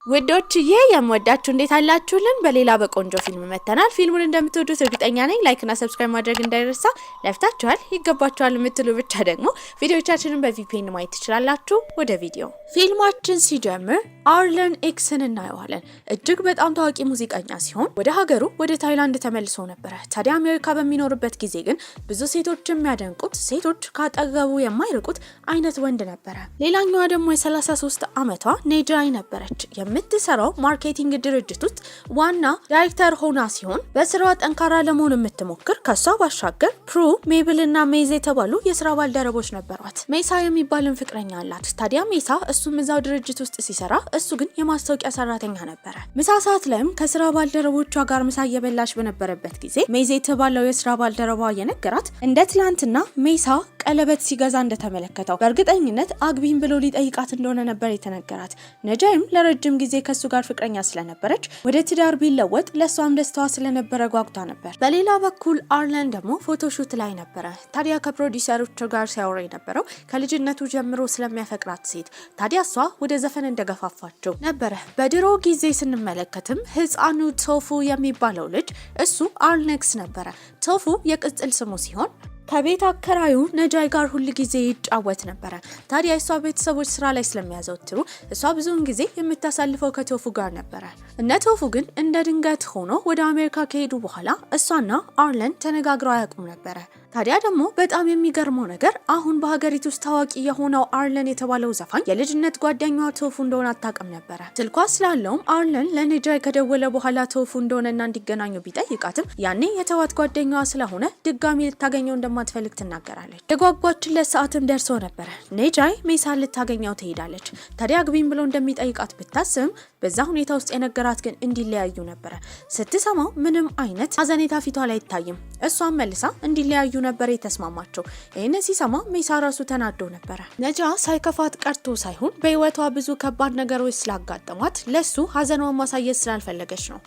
ወዶችዬ የምወዳችሁ እንዴት አላችሁልን? በሌላ በቆንጆ ፊልም መተናል። ፊልሙን እንደምትወዱት እርግጠኛ ነኝ። ላይክ እና ሰብስክራይብ ማድረግ እንዳይረሳ። ለፍታችኋል ይገባችኋል የምትሉ ብቻ ደግሞ ቪዲዮቻችንን በቪፒኤን ማየት ትችላላችሁ። ወደ ቪዲዮ ፊልማችን ሲጀምር አርለን ኤክስን እናየዋለን። እጅግ በጣም ታዋቂ ሙዚቀኛ ሲሆን ወደ ሀገሩ ወደ ታይላንድ ተመልሶ ነበር። ታዲያ አሜሪካ በሚኖርበት ጊዜ ግን ብዙ ሴቶች የሚያደንቁት ሴቶች ካጠገቡ የማይርቁት አይነት ወንድ ነበር። ሌላኛዋ ደግሞ የ33 ዓመቷ ኔጃይ ነበረች። የምትሰራው ማርኬቲንግ ድርጅት ውስጥ ዋና ዳይሬክተር ሆና ሲሆን በስራዋ ጠንካራ ለመሆን የምትሞክር ከሷ ባሻገር ፕሩ ሜብል እና ሜዝ የተባሉ የስራ ባልደረቦች ነበሯት። ሜሳ የሚባልን ፍቅረኛ አላት። ታዲያ ሜሳ እሱም እዛው ድርጅት ውስጥ ሲሰራ እሱ ግን የማስታወቂያ ሰራተኛ ነበረ። ምሳ ሰዓት ላይም ከስራ ባልደረቦቿ ጋር ምሳ እየበላች በነበረበት ጊዜ ሜዝ የተባለው የስራ ባልደረባ የነገራት እንደ ትላንትና ሜሳ ቀለበት ሲገዛ እንደተመለከተው በእርግጠኝነት አግቢን ብሎ ሊጠይቃት እንደሆነ ነበር የተነገራት። ነጃይም ለረጅም ጊዜ ከሱ ጋር ፍቅረኛ ስለነበረች ወደ ትዳር ቢለወጥ ለሷም ደስታዋ ስለነበረ ጓጉታ ነበር። በሌላ በኩል አርለን ደግሞ ፎቶሹት ላይ ነበረ። ታዲያ ከፕሮዲዩሰሮቹ ጋር ሲያወራ የነበረው ከልጅነቱ ጀምሮ ስለሚያፈቅራት ሴት ታዲያ እሷ ወደ ዘፈን እንደገፋፋቸው ነበረ። በድሮ ጊዜ ስንመለከትም ህፃኑ ቶፉ የሚባለው ልጅ እሱ አርልኔክስ ነበረ። ቶፉ የቅጽል ስሙ ሲሆን ከቤት አከራዩ ነጃይ ጋር ሁሉ ጊዜ ይጫወት ነበረ። ታዲያ እሷ ቤተሰቦች ስራ ላይ ስለሚያዘወትሩ እሷ ብዙውን ጊዜ የምታሳልፈው ከቶፉ ጋር ነበረ። እነ ቶፉ ግን እንደ ድንገት ሆኖ ወደ አሜሪካ ከሄዱ በኋላ እሷና አርለን ተነጋግረው አያውቁም ነበረ። ታዲያ ደግሞ በጣም የሚገርመው ነገር አሁን በሀገሪቱ ውስጥ ታዋቂ የሆነው አርለን የተባለው ዘፋኝ የልጅነት ጓደኛዋ ቶፉ እንደሆነ አታውቅም ነበረ። ስልኳ ስላለውም አርለን ለነጃይ ከደወለ በኋላ ቶፉ እንደሆነና እንዲገናኙ ቢጠይቃትም ያኔ የተዋት ጓደኛዋ ስለሆነ ድጋሚ ልታገኘው እንደማትፈልግ ትናገራለች። የጓጓችለት ሰዓትም ደርሶ ነበረ። ነጃይ ሜሳን ልታገኘው ትሄዳለች። ታዲያ አግቢን ብሎ እንደሚጠይቃት ብታስብም በዛ ሁኔታ ውስጥ የነገራት ግን እንዲለያዩ ነበረ። ስትሰማው ምንም አይነት ሀዘኔታ ፊቷ ላይ አይታይም። እሷም መልሳ እንዲለያዩ ነበር የተስማማቸው። ይህን ሲሰማ ሜሳ ራሱ ተናዶ ነበረ። ነጃ ሳይከፋት ቀርቶ ሳይሆን በህይወቷ ብዙ ከባድ ነገሮች ስላጋጠሟት ለሱ ሀዘኗን ማሳየት ስላልፈለገች ነው።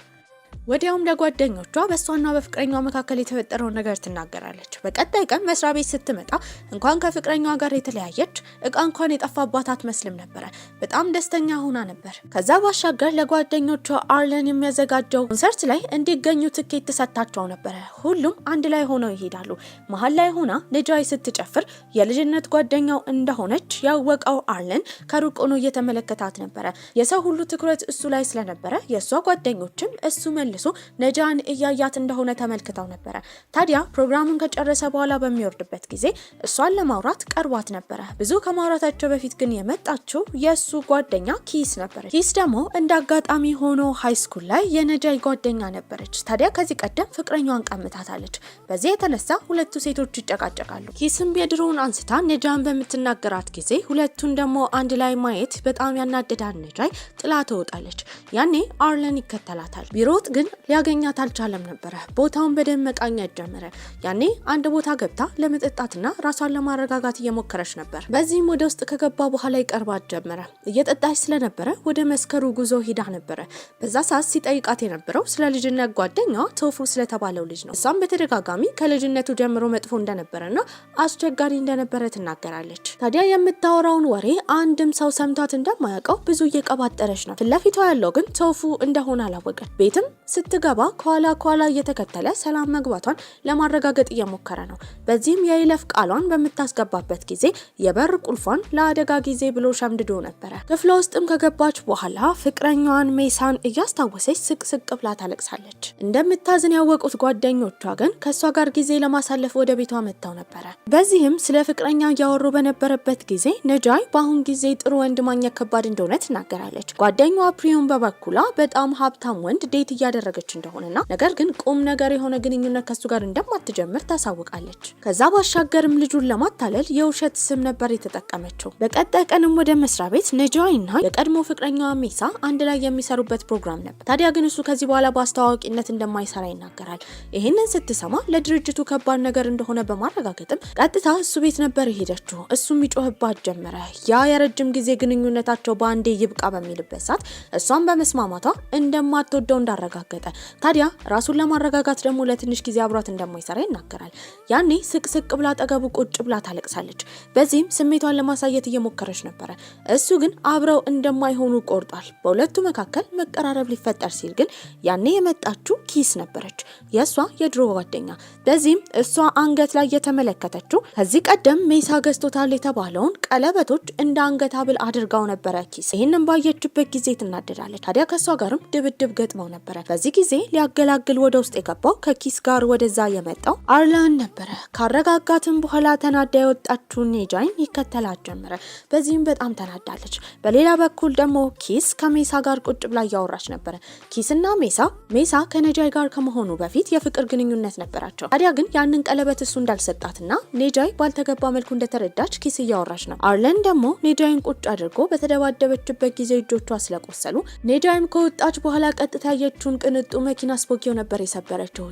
ወዲያውም ለጓደኞቿ በሷና በፍቅረኛዋ መካከል የተፈጠረውን ነገር ትናገራለች። በቀጣይ ቀን መስሪያ ቤት ስትመጣ እንኳን ከፍቅረኛዋ ጋር የተለያየች እቃ እንኳን የጠፋባት አትመስልም ነበረ። በጣም ደስተኛ ሆና ነበር። ከዛ ባሻገር ለጓደኞቿ አርለን የሚያዘጋጀው ኮንሰርት ላይ እንዲገኙ ትኬት ተሰጥታቸው ነበረ። ሁሉም አንድ ላይ ሆነው ይሄዳሉ። መሀል ላይ ሆና ነጃይ ስትጨፍር የልጅነት ጓደኛው እንደሆነች ያወቀው አርለን ከሩቅ ሆኖ እየተመለከታት ነበረ። የሰው ሁሉ ትኩረት እሱ ላይ ስለነበረ የእሷ ጓደኞችም እሱ መልሶ ነጃን እያያት እንደሆነ ተመልክተው ነበረ። ታዲያ ፕሮግራሙን ከጨረሰ በኋላ በሚወርድበት ጊዜ እሷን ለማውራት ቀርቧት ነበረ። ብዙ ከማውራታቸው በፊት ግን የመጣችው የሱ ጓደኛ ኪስ ነበረች። ኪስ ደግሞ እንደ አጋጣሚ ሆኖ ሃይስኩል ላይ የነጃይ ጓደኛ ነበረች። ታዲያ ከዚህ ቀደም ፍቅረኛዋን ቀምታታለች። በዚህ የተነሳ ሁለቱ ሴቶች ይጨቃጨቃሉ። ኪስም የድሮውን አንስታ ነጃን በምትናገራት ጊዜ ሁለቱን ደግሞ አንድ ላይ ማየት በጣም ያናደዳን ነጃይ ጥላ ትወጣለች። ያኔ አርለን ይከተላታል። ቢሮት ግን ሊያገኛት አልቻለም ነበረ። ቦታውን በደንብ መቃኘት ጀመረ። ያኔ አንድ ቦታ ገብታ ለመጠጣትና ራሷን ለማረጋጋት እየሞከረች ነበር። በዚህም ወደ ውስጥ ከገባ በኋላ ይቀርባት ጀመረ። እየጠጣች ስለነበረ ወደ መስከሩ ጉዞ ሂዳ ነበረ። በዛ ሰዓት ሲጠይቃት የነበረው ስለ ልጅነት ጓደኛዋ ቶፉ ስለተባለው ልጅ ነው። እሷም በተደጋጋሚ ከልጅነቱ ጀምሮ መጥፎ እንደነበረና አስቸጋሪ እንደነበረ ትናገራለች። ታዲያ የምታወራውን ወሬ አንድም ሰው ሰምቷት እንደማያውቀው ብዙ እየቀባጠረች ነው። ፊትለፊቷ ያለው ግን ቶፉ እንደሆነ አላወቀች። ቤትም ስትገባ ከኋላ እየተከተለ ሰላም መግባቷን ለማረጋገጥ እየሞከረ ነው። በዚህም የይለፍ ቃሏን በምታስገባበት ጊዜ የበር ቁልፏን ለአደጋ ጊዜ ብሎ ሸምድዶ ነበረ። ክፍሏ ውስጥም ከገባች በኋላ ፍቅረኛዋን ሜሳን እያስታወሰች ስቅስቅ ብላ ታለቅሳለች። እንደምታዝን ያወቁት ጓደኞቿ ግን ከእሷ ጋር ጊዜ ለማሳለፍ ወደ ቤቷ መጥተው ነበረ። በዚህም ስለ ፍቅረኛ እያወሩ በነበረበት ጊዜ ነጃይ በአሁን ጊዜ ጥሩ ወንድ ማግኘት ከባድ እንደሆነ ትናገራለች። ጓደኛዋ ፕሪዩን በበኩሏ በጣም ሀብታም ወንድ ዴት እያደረገች እንደሆነና ነገር ግን ቁም ነገር የሆነ ግንኙነት ከሱ ጋር እንደማትጀምር ታሳውቃለች። ከዛ ባሻገርም ልጁን ለማታለል የውሸት ስም ነበር የተጠቀመችው። በቀጣይ ቀንም ወደ መስሪያ ቤት ነጃይና የቀድሞ ፍቅረኛዋ ሜሳ አንድ ላይ የሚሰሩበት ፕሮግራም ነበር። ታዲያ ግን እሱ ከዚህ በኋላ በአስተዋዋቂነት እንደማይሰራ ይናገራል። ይህንን ስትሰማ ለድርጅቱ ከባድ ነገር እንደሆነ በማረጋገጥም ቀጥታ እሱ ቤት ነበር የሄደችው። እሱም ይጮህባት ጀመረ። ያ የረጅም ጊዜ ግንኙነታቸው በአንዴ ይብቃ በሚልበት ሰዓት እሷን በመስማማቷ እንደማትወደው እንዳረጋገጠ ደነገጠ። ታዲያ ራሱን ለማረጋጋት ደግሞ ለትንሽ ጊዜ አብሯት እንደማይሰራ ይናገራል። ያኔ ስቅስቅ ብላ አጠገቡ ቁጭ ብላ ታለቅሳለች። በዚህም ስሜቷን ለማሳየት እየሞከረች ነበረ። እሱ ግን አብረው እንደማይሆኑ ቆርጧል። በሁለቱ መካከል መቀራረብ ሊፈጠር ሲል ግን ያኔ የመጣችው ኪስ ነበረች፣ የእሷ የድሮ ጓደኛ። በዚህም እሷ አንገት ላይ የተመለከተችው ከዚህ ቀደም ሜሳ ገዝቶታል የተባለውን ቀለበቶች እንደ አንገት ሐብል አድርጋው ነበረ ኪስ። ይህንን ባየችበት ጊዜ ትናደዳለች። ታዲያ ከእሷ ጋርም ድብድብ ገጥመው ነበረ። በዚህ ጊዜ ሊያገላግል ወደ ውስጥ የገባው ከኪስ ጋር ወደዛ የመጣው አርለን ነበረ። ካረጋጋትም በኋላ ተናዳ የወጣችውን ኔጃይን ይከተላት ጀመረ። በዚህም በጣም ተናዳለች። በሌላ በኩል ደግሞ ኪስ ከሜሳ ጋር ቁጭ ብላ እያወራች ነበረ። ኪስና ሜሳ ከኔጃይ ጋር ከመሆኑ በፊት የፍቅር ግንኙነት ነበራቸው። ታዲያ ግን ያንን ቀለበት እሱ እንዳልሰጣትና ኔጃይ ባልተገባ መልኩ እንደተረዳች ኪስ እያወራች ነው። አርለን ደግሞ ኔጃይን ቁጭ አድርጎ በተደባደበችበት ጊዜ እጆቿ ስለቆሰሉ ኔጃይም ከወጣች በኋላ ቀጥታ ያየችውን ቅንጡ መኪና ስፖኪዮ ነበር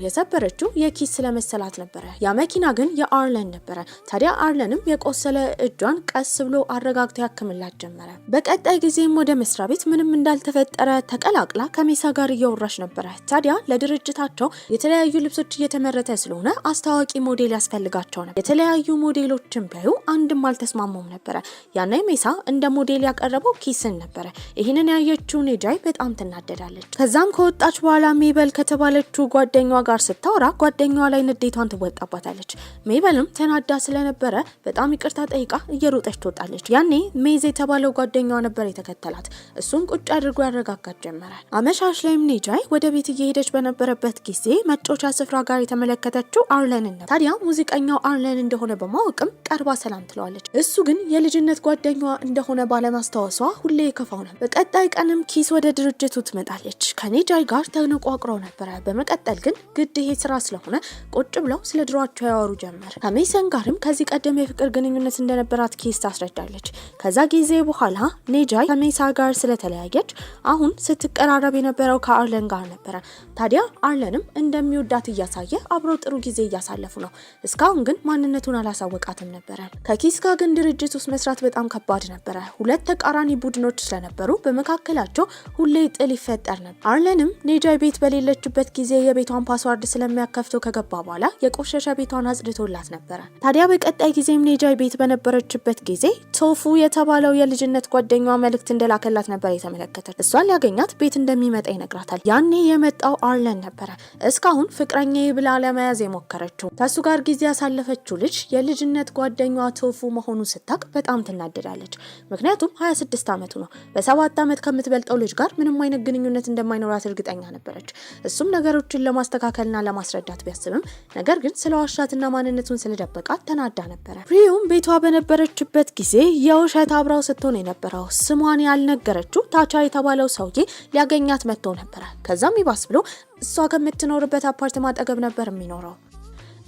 የሰበረችው የኪስ ስለመሰላት ነበረ። ያ መኪና ግን የአርለን ነበረ። ታዲያ አርለንም የቆሰለ እጇን ቀስ ብሎ አረጋግቶ ያክምላት ጀመረ። በቀጣይ ጊዜም ወደ መስሪያ ቤት ምንም እንዳልተፈጠረ ተቀላቅላ ከሜሳ ጋር እያወራች ነበረ። ታዲያ ለድርጅታቸው የተለያዩ ልብሶች እየተመረተ ስለሆነ አስተዋቂ ሞዴል ያስፈልጋቸው ነበር። የተለያዩ ሞዴሎችን ቢያዩ አንድም አልተስማሙም ነበረ። ያኔ ሜሳ እንደ ሞዴል ያቀረበው ኪስን ነበረ። ይህንን ያየችው ኔጃይ በጣም ትናደዳለች። ከዛም ከወጣች በኋላ ሜበል ከተባለችው ጓደኛዋ ጋር ስታወራ ጓደኛዋ ላይ ንዴቷን ትወጣባታለች። ሜበልም ተናዳ ስለነበረ በጣም ይቅርታ ጠይቃ እየሮጠች ትወጣለች። ያኔ ሜዝ የተባለው ጓደኛዋ ነበር የተከተላት። እሱን ቁጭ አድርጎ ያረጋጋት ጀመረ። አመሻሽ ላይም ኔጃይ ወደ ቤት እየሄደች በነበረበት ጊዜ መጫወቻ ስፍራ ጋር የተመለከተችው አርለንን ነው። ታዲያ ሙዚቀኛው አርለን እንደሆነ በማወቅም ቀርባ ሰላም ትለዋለች። እሱ ግን የልጅነት ጓደኛዋ እንደሆነ ባለማስታወሷ ሁሌ ይከፋው ነበር። በቀጣይ ቀንም ኪስ ወደ ድርጅቱ ትመጣለች። ከኔጃይ ጋር ተነቋቁረው ነበረ። በመቀጠል ግን ግድ ይሄ ስራ ስለሆነ ቁጭ ብለው ስለ ድሯቸው ያወሩ ጀመር። ከሜሰን ጋርም ከዚህ ቀደም የፍቅር ግንኙነት እንደነበራት ኪስ ታስረዳለች። ከዛ ጊዜ በኋላ ኔጃይ ከሜሳ ጋር ስለተለያየች አሁን ስትቀራረብ የነበረው ከአርለን ጋር ነበረ። ታዲያ አርለንም እንደሚወዳት እያሳየ አብሮ ጥሩ ጊዜ እያሳለፉ ነው። እስካሁን ግን ማንነቱን አላሳወቃትም ነበረ። ከኪስ ጋር ግን ድርጅት ውስጥ መስራት በጣም ከባድ ነበረ። ሁለት ተቃራኒ ቡድኖች ስለነበሩ በመካከላቸው ሁሌ ጥል ይፈጠር ነበር። አርለንም ኔጃይ ቤት በሌለችበት ጊዜ የቤቷን ፓስዋርድ ስለሚያከፍተው ከገባ በኋላ የቆሸሸ ቤቷን አጽድቶላት ነበረ። ታዲያ በቀጣይ ጊዜም ኔጃይ ቤት በነበረችበት ጊዜ ቶፉ የተባለው የልጅነት ጓደኛዋ መልእክት እንደላከላት ነበር የተመለከተች። እሷን ሊያገኛት ቤት እንደሚመጣ ይነግራታል። ያኔ የመጣው አርለን ነበረ። እስካሁን ፍቅረኛዬ ብላ ለመያዝ የሞከረችው ከሱ ጋር ጊዜ ያሳለፈችው ልጅ የልጅነት ጓደኛዋ ቶፉ መሆኑን ስታቅ በጣም ትናደዳለች። ምክንያቱም 26 ዓመቱ ነው። በ7 ዓመት ከምትበልጠው ልጅ ጋር ምንም አይነት ግንኙነት እንደማይኖራት እርግጠኛ ነበረች። እሱም ነገሮችን ለማስተካከልና ለማስረዳት ቢያስብም ነገር ግን ስለዋሻትና ማንነቱን ስለደበቃት ተናዳ ነበረ። ሪዩም ቤቷ በነበረችበት ጊዜ የውሸት አብራው ስትሆን የነበረው ስሟን ያልነገረችው ታቻ የተባለው ሰውዬ ሊያገኛት መጥቶ ነበረ። ከዛም ይባስ ብሎ እሷ ከምትኖርበት አፓርትማ አጠገብ ነበር የሚኖረው።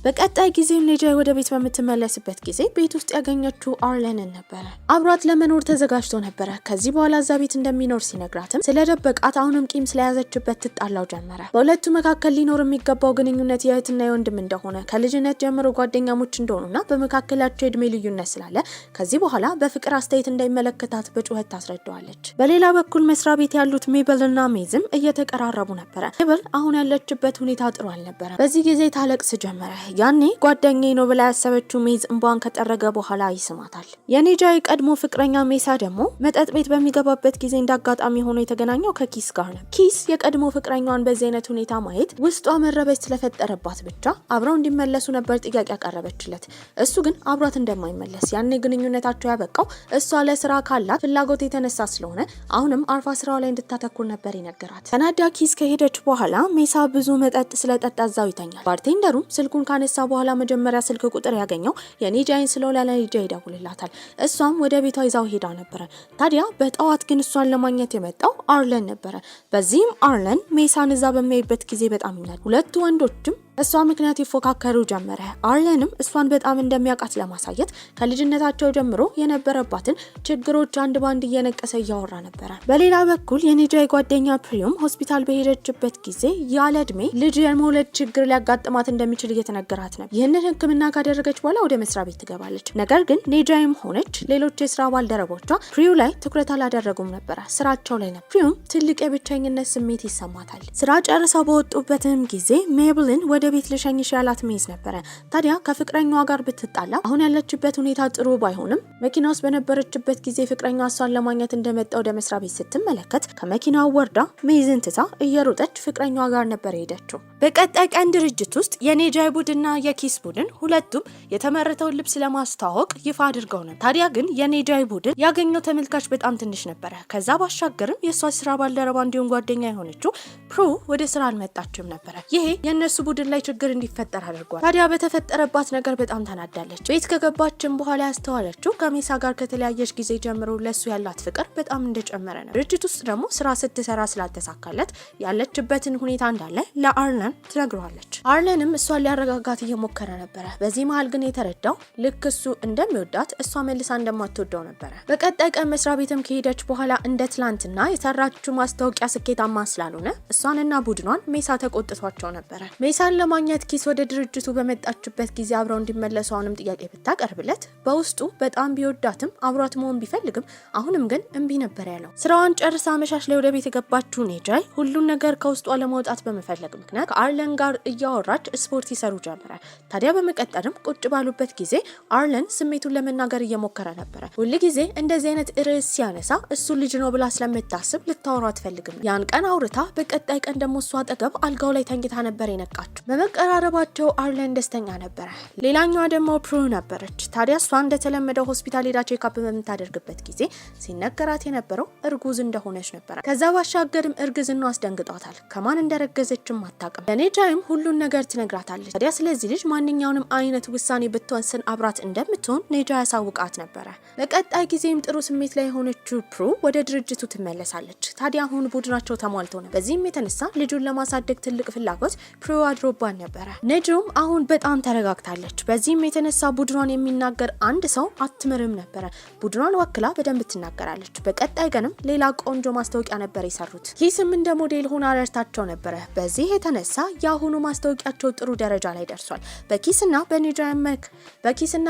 በቀጣይ ጊዜም ኔጃይ ወደ ቤት በምትመለስበት ጊዜ ቤት ውስጥ ያገኘችው አርለንን ነበረ። አብሯት ለመኖር ተዘጋጅቶ ነበረ። ከዚህ በኋላ እዛ ቤት እንደሚኖር ሲነግራትም ስለደበቃት አሁንም ቂም ስለያዘችበት ትጣላው ጀመረ። በሁለቱ መካከል ሊኖር የሚገባው ግንኙነት የእህትና የወንድም እንደሆነ ከልጅነት ጀምሮ ጓደኛሞች እንደሆኑና በመካከላቸው የእድሜ ልዩነት ስላለ ከዚህ በኋላ በፍቅር አስተያየት እንዳይመለከታት በጩኸት ታስረዳዋለች። በሌላ በኩል መስሪያ ቤት ያሉት ሜበልና ሜዝም እየተቀራረቡ ነበረ። ሜበል አሁን ያለችበት ሁኔታ ጥሩ አልነበረ። በዚህ ጊዜ ታለቅስ ጀመረ። ያኔ ጓደኛዬ ነው ብላ ያሰበችው ሜዝ እንባን ከጠረገ በኋላ ይስማታል። የኔጃይ ቀድሞ ፍቅረኛ ሜሳ ደግሞ መጠጥ ቤት በሚገባበት ጊዜ እንዳጋጣሚ ሆኖ የተገናኘው ከኪስ ጋር ነው። ኪስ የቀድሞ ፍቅረኛዋን በዚህ አይነት ሁኔታ ማየት ውስጧ መረበሽ ስለፈጠረባት ብቻ አብረው እንዲመለሱ ነበር ጥያቄ ያቀረበችለት። እሱ ግን አብሯት እንደማይመለስ ያኔ ግንኙነታቸው ያበቃው እሷ ለስራ ካላት ፍላጎት የተነሳ ስለሆነ አሁንም አርፋ ስራው ላይ እንድታተኩር ነበር ይነገራት። ተናዳ ኪስ ከሄደች በኋላ ሜሳ ብዙ መጠጥ ስለጠጣ እዛው ይተኛል። ባርቴንደሩም ስልኩን ካነሳ በኋላ መጀመሪያ ስልክ ቁጥር ያገኘው የኔጃይን ስለሆነ ለኔጃይ ይደውልላታል። እሷም ወደ ቤቷ ይዛው ሄዳ ነበረ። ታዲያ በጠዋት ግን እሷን ለማግኘት የመጣው አርለን ነበረ። በዚህም አርለን ሜሳን እዛ በሚያይበት ጊዜ በጣም ይናል። ሁለቱ ወንዶችም እሷ ምክንያት ይፎካከሩ ጀመረ። አርለንም እሷን በጣም እንደሚያውቃት ለማሳየት ከልጅነታቸው ጀምሮ የነበረባትን ችግሮች አንድ ባንድ እየነቀሰ እያወራ ነበረ። በሌላ በኩል የኔጃይ ጓደኛ ፕሪዩም ሆስፒታል በሄደችበት ጊዜ ያለ እድሜ ልጅ የመውለድ ችግር ሊያጋጥማት እንደሚችል እየተነገራት ነበር። ይህንን ሕክምና ካደረገች በኋላ ወደ መስሪያ ቤት ትገባለች። ነገር ግን ኔጃይም ሆነች ሌሎች የስራ ባልደረቦቿ ፕሪዩ ላይ ትኩረት አላደረጉም ነበረ፣ ስራቸው ላይ ነበር። ፕሪዩም ትልቅ የብቸኝነት ስሜት ይሰማታል። ስራ ጨርሰው በወጡበትም ጊዜ ሜብልን ወደ ቤት ልሸኝሽ ያላት ሜዝ ነበረ። ታዲያ ከፍቅረኛዋ ጋር ብትጣላ አሁን ያለችበት ሁኔታ ጥሩ ባይሆንም መኪና ውስጥ በነበረችበት ጊዜ ፍቅረኛዋ እሷን ለማግኘት እንደመጣ ወደ መስሪያ ቤት ስትመለከት ከመኪናው ወርዳ ሜዝን ትታ እየሮጠች ፍቅረኛዋ ጋር ነበር ሄደችው። በቀጣይ ቀን ድርጅት ውስጥ የኔጃይ ቡድንና የኪስ ቡድን ሁለቱም የተመረተውን ልብስ ለማስተዋወቅ ይፋ አድርገው ነበር። ታዲያ ግን የኔጃይ ቡድን ያገኘው ተመልካች በጣም ትንሽ ነበረ። ከዛ ባሻገርም የእሷ ስራ ባልደረባ እንዲሁም ጓደኛ የሆነችው ፕሩ ወደ ስራ አልመጣችም ነበረ። ይሄ የእነሱ ቡድን ላይ ችግር እንዲፈጠር አድርጓል። ታዲያ በተፈጠረባት ነገር በጣም ተናዳለች። ቤት ከገባችን በኋላ ያስተዋለችው ከሜሳ ጋር ከተለያየች ጊዜ ጀምሮ ለሱ ያላት ፍቅር በጣም እንደጨመረ ነው። ድርጅት ውስጥ ደግሞ ስራ ስትሰራ ስላልተሳካለት ያለችበትን ሁኔታ እንዳለ ለአርለን ትነግረዋለች። አርለንም እሷን ሊያረጋጋት እየሞከረ ነበረ። በዚህ መሀል ግን የተረዳው ልክ እሱ እንደሚወዳት እሷ መልሳ እንደማትወደው ነበረ። በቀጣይ ቀን መስሪያ ቤትም ከሄደች በኋላ እንደ ትላንትና የሰራችው ማስታወቂያ ስኬታማ ስላልሆነ እሷንና ቡድኗን ሜሳ ተቆጥቷቸው ነበረ። ሜሳን ለማግኘት ኪስ ወደ ድርጅቱ በመጣችበት ጊዜ አብረው እንዲመለሱ አሁንም ጥያቄ ብታቀርብለት በውስጡ በጣም ቢወዳትም አብሯት መሆን ቢፈልግም አሁንም ግን እምቢ ነበር ያለው። ስራዋን ጨርሳ አመሻሽ ላይ ወደ ቤት የገባችው ኔጃይ ሁሉን ነገር ከውስጧ ለማውጣት በመፈለግ ምክንያት ከአርለን ጋር እያወራች ስፖርት ይሰሩ ጀመረ። ታዲያ በመቀጠልም ቁጭ ባሉበት ጊዜ አርለን ስሜቱን ለመናገር እየሞከረ ነበረ። ሁል ጊዜ እንደዚህ አይነት ርዕስ ሲያነሳ እሱ ልጅ ነው ብላ ስለምታስብ ልታወራ አትፈልግም። ያን ቀን አውርታ በቀጣይ ቀን ደግሞ እሷ አጠገብ አልጋው ላይ ተኝታ ነበር የነቃችው። በመቀራረባቸው አርለን ደስተኛ ነበረ። ሌላኛዋ ደግሞ ፕሩ ነበረች። ታዲያ እሷ እንደተለመደው ሆስፒታል ሄዳ ቼክአፕ በምታደርግበት ጊዜ ሲነገራት የነበረው እርጉዝ እንደሆነች ነበረ። ከዛ ባሻገርም እርግዝናው አስደንግጧታል። ከማን እንደረገዘችም አታውቅም። ለኔጃይም ሁሉን ነገር ትነግራታለች። ታዲያ ስለዚህ ልጅ ማንኛውንም አይነት ውሳኔ ብትወስን አብራት እንደምትሆን ኔጃ ያሳውቃት ነበረ። በቀጣይ ጊዜም ጥሩ ስሜት ላይ የሆነችው ፕሩ ወደ ድርጅቱ ትመለሳለች። ታዲያ አሁን ቡድናቸው ተሟልቶ ነው። በዚህም የተነሳ ልጁን ለማሳደግ ትልቅ ፍላጎት ፕሩ አድሮባን ነበረ። ነጁም አሁን በጣም ተረጋግታለች። በዚህም የተነሳ ቡድኗን የሚናገር አንድ ሰው አትምርም ነበረ። ቡድኗን ወክላ በደንብ ትናገራለች። በቀጣይ ቀንም ሌላ ቆንጆ ማስታወቂያ ነበር የሰሩት። ኪስም እንደ ሞዴል ሆና ረድታቸው ነበረ። በዚህ የተነሳ የአሁኑ ማስታወቂያቸው ጥሩ ደረጃ ላይ ደርሷል። በኪስና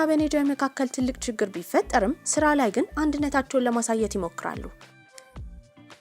በኔጃይ መካከል ትልቅ ችግር ቢፈጠርም ስራ ላይ ግን አንድነታቸውን ለማሳየት ይሞክራሉ።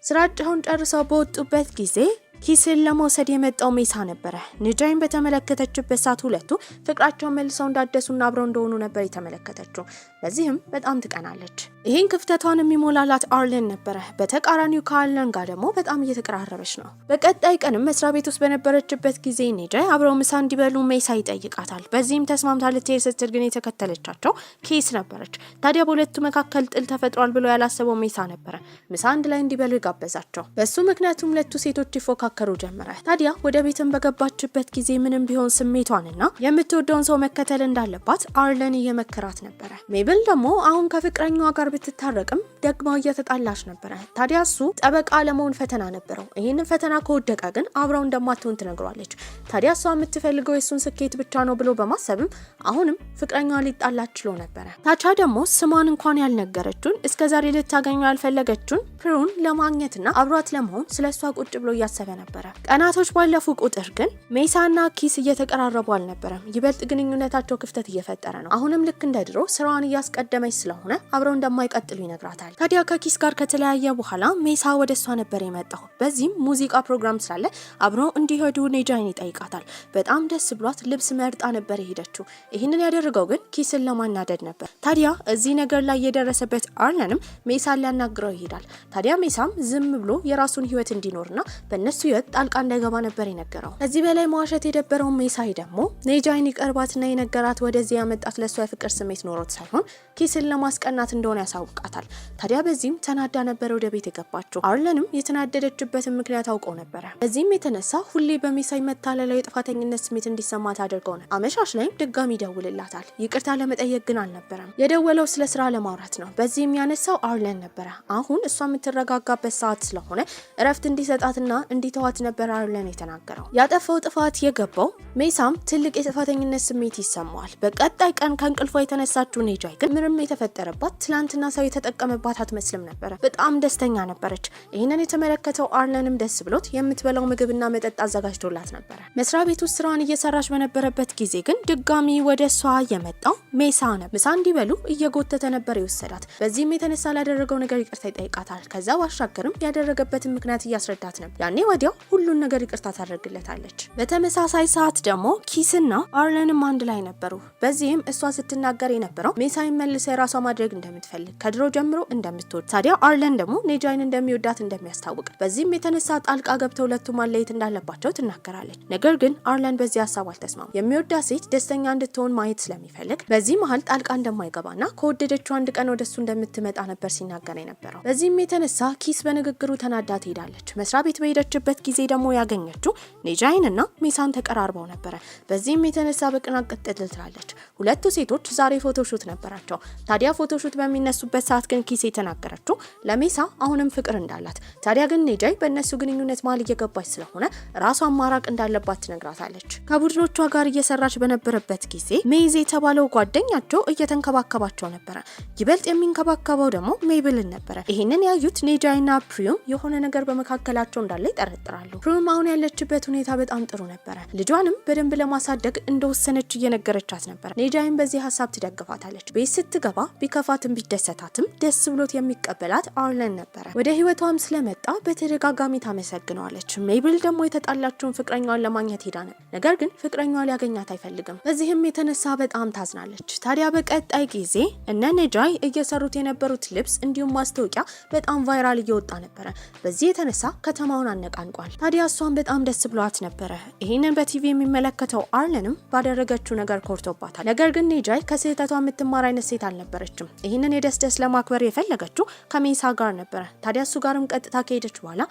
ስራቸውን ጨርሰው በወጡበት ጊዜ ኪስን ለመውሰድ የመጣው ሜሳ ነበረ። ኔጃይን በተመለከተችበት ሰዓት ሁለቱ ፍቅራቸውን መልሰው እንዳደሱና አብረው እንደሆኑ ነበር የተመለከተችው። በዚህም በጣም ትቀናለች። ይህን ክፍተቷን የሚሞላላት አርለን ነበረ። በተቃራኒው ከአርለን ጋር ደግሞ በጣም እየተቀራረበች ነው። በቀጣይ ቀንም መስሪያ ቤት ውስጥ በነበረችበት ጊዜ ኔጃይ አብረው ምሳ እንዲበሉ ሜሳ ይጠይቃታል። በዚህም ተስማምታ ልትሄድ ስትል ግን የተከተለቻቸው ኪስ ነበረች። ታዲያ በሁለቱ መካከል ጥል ተፈጥሯል ብሎ ያላሰበው ሜሳ ነበረ ምሳ አንድ ላይ እንዲበሉ ይጋበዛቸው። በሱ ምክንያቱም ሁለቱ ሴቶች ይፎካከሩ ጀመረ። ታዲያ ወደ ቤትም በገባችበት ጊዜ ምንም ቢሆን ስሜቷንና የምትወደውን ሰው መከተል እንዳለባት አርለን እየመከራት ነበረ። ሜብል ደግሞ አሁን ከፍቅረኛዋ ጋር ብትታረቅም ደግማ እየተጣላች ነበረ። ታዲያ እሱ ጠበቃ ለመሆን ፈተና ነበረው። ይህንን ፈተና ከወደቀ ግን አብረው እንደማትሆን ትነግሯለች። ታዲያ እሷ የምትፈልገው የሱን ስኬት ብቻ ነው ብሎ በማሰብም አሁንም ፍቅረኛዋ ሊጣላት ችሎ ነበረ። ታቻ ደግሞ ስሟን እንኳን ያልነገረችውን እስከዛሬ ልታገኘው ያልፈለገችውን ፕሩን ለማግኘትና አብሯት ለመሆን ስለሷ ቁጭ ብሎ እያሰበ ነበረ። ቀናቶች ባለፉ ቁጥር ግን ሜሳና ኪስ እየተቀራረቡ አልነበረም። ይበልጥ ግንኙነታቸው ክፍተት እየፈጠረ ነው። አሁንም ልክ እንደ ድሮ ስራዋን እያስቀደመች ስለሆነ አብረው እንደማይቀጥሉ ይነግራታል። ታዲያ ከኪስ ጋር ከተለያየ በኋላ ሜሳ ወደ እሷ ነበር የመጣው። በዚህም ሙዚቃ ፕሮግራም ስላለ አብረው እንዲሄዱ ኔጃይን ይጠይቃታል። በጣም ደስ ብሏት ልብስ መርጣ ነበር የሄደችው። ይህንን ያደረገው ግን ኪስን ለማናደድ ነበር። ታዲያ እዚህ ነገር ላይ የደረሰበት አርለንም ሜሳን ሊያናግረው ይሄዳል። ታዲያ ሜሳም ዝም ብሎ የራሱን ህይወት እንዲኖርና በእነሱ ህይወት ጣልቃ እንዳይገባ ነበር የነገረው። ከዚህ በላይ መዋሸት የደበረው ሜሳይ ደግሞ ኔጃይን ይቀርባትና የነገራት ወደዚህ ያመጣት ለሷ የፍቅር ስሜት ኖሮት ሳይሆን ኪስን ለማስቀናት እንደሆነ ያሳውቃታል። ታዲያ በዚህም ተናዳ ነበር ወደ ቤት የገባችው። አርለንም የተናደደችበትን ምክንያት አውቀው ነበር። በዚህም የተነሳ ሁሌ በሜሳይ መታለላዊ ጥፋተኝነት ስሜት እንዲሰማት አድርገው ነው። አመሻሽ ላይም ድጋሚ ይደውልላታል። ይቅርታ ለመጠየቅ ግን አልነበረም። የደወለው ስለ ስራ ለማውራት ነው። በዚህም ያነሳው አርለን ነበረ። አሁን እሷ የምትረጋጋበት ሰዓት ስለሆነ እረፍት እንዲሰጣትና እንዲተዋት ነበር አርለን የተናገረው። ያጠፋው ጥፋት የገባው ሜሳም ትልቅ የጥፋተኝነት ስሜት ይሰማዋል። በቀጣይ ቀን ከእንቅልፏ የተነሳችው ኔጃይ ግን ምንም የተፈጠረባት ትላንትና ሰው የተጠቀመባት አትመስልም ነበረ። በጣም ደስተኛ ነበረች። ይህንን የተመለከተው አርለንም ደስ ብሎት የምትበላው ምግብና መጠጥ አዘጋጅቶላት ነበረ። መስሪያ ቤት ውስጥ ስራዋን እየሰራች በነበረበት ጊዜ ግን ድጋሚ ወደ እሷ የመጣው ሜሳ ነበር። ምሳ እንዲበሉ እየጎተተ ነበር የወሰዳት። በዚህም የተነሳ ላደረገው ነገር ይቅርታ ይጠይቃታል። ከዛ ባሻገርም ያደረገበትን ምክንያት እያስረዳት ነበር። ያኔ ወዲያው ሁሉን ነገር ይቅርታ ታደርግለታለች። በተመሳሳይ ሰዓት ደግሞ ኪስና አርለንም አንድ ላይ ነበሩ። በዚህም እሷ ስትናገር የነበረው ሜሳይን መልሳ የራሷ ማድረግ እንደምትፈልግ ከድሮ ጀምሮ እንደምትወድ፣ ታዲያ አርለን ደግሞ ኔጃይን እንደሚወዳት እንደሚያስታውቅ፣ በዚህም የተነሳ ጣልቃ ገብተው ሁለቱም ማለየት እንዳለባቸው ትናገራለች። ነገር ግን አርለን በዚህ ሀሳብ አልተስማማም። የሚወዳት ሴት ደስተኛ እንድትሆን ማየት ስለሚፈልግ በዚህ መሀል ጣልቃ እንደማይገባና ከወደደችው አንድ ቀን ወደሱ እንደምትመጣ ነበር ሲናገር የነበረው። በዚህም የተነሳ ኪስ በንግግሩ ተናዳ ትሄዳለች። መስሪያ ቤት በሄደችበት ጊዜ ደግሞ ያገኘችው ኔጃይንና ሜሳን ተቀራርበው ነበረ። በዚህም የተነሳ በቅናት ቀጥል ትላለች። ሁለቱ ሴቶች ዛሬ ፎቶሹት ነበራቸው። ታዲያ ፎቶሹት በሚነሱበት ሰዓት ግን ኪስ የተናገረችው ለሜሳ አሁንም ፍቅር እንዳላት፣ ታዲያ ግን ኔጃይ በእነሱ ግንኙነት መሀል እየገባች ስለሆነ ራሷን ማራቅ እንዳለባት ትነግራታለች። ከቡድኖቿ ጋር እየሰራች በነበረበት ጊዜ ሜይዝ የተባለው ጓደኛቸው እየተንከባከባቸው ነበረ። ይበልጥ የሚንከባከበው ደግሞ ሜይብልን ነበረ። ይህንን ያዩት ኔጃይና ፕሪዩም የሆነ ነገር በመካከላቸው እንዳለ ይጠረጥራሉ። ፕሪዩም አሁን ያለችበት ሁኔታ በጣም ጥሩ ነበረ። ልጇንም በደንብ ለማሳደግ እንደወሰነች እየነገረቻት ነበር። ኔጃይም በዚህ ሀሳብ ትደግፋታለች። ቤት ስትገባ ቢከፋትም ቢደሰታትም ደስ ብሎት የሚቀበላት አርለን ነበረ። ወደ ህይወቷም ስለመጣ በተደጋጋሚ ታመሰግነዋለች። ሜይብል ደግሞ የተጣላችውን ፍቅረኛዋን ለማግኘት ሄዳ ነበር። ነገር ግን ፍቅረኛዋ ሊያገኛት አይፈልግም። በዚህም የተነሳ በጣም ታዝናለች። ታዲያ በቀጣይ ጊዜ እነ ኔጃይ እየሰሩት የነበሩት ልብስ እንዲሁም ማስታወቂያ በጣም ቫይራል እየወጣ ነበረ። በዚህ የተነሳ ከተማውን አነቃንቋል። ታዲያ እሷን በጣም ደስ ብሏት ነበረ። ይህንን በቲቪ የሚመለከተው አርለንም ባደረገችው ነገር ኮርቶባታል። ነገር ግን ኔጃይ ከስህተቷ የምትማር አይነት ሴት አልነበረችም። ይህንን የደስደስ ለማክበር የፈለገችው ከሜሳ ጋር ነበረ። ታዲያ እሱ ጋርም ቀጥታ ከሄደች በኋላ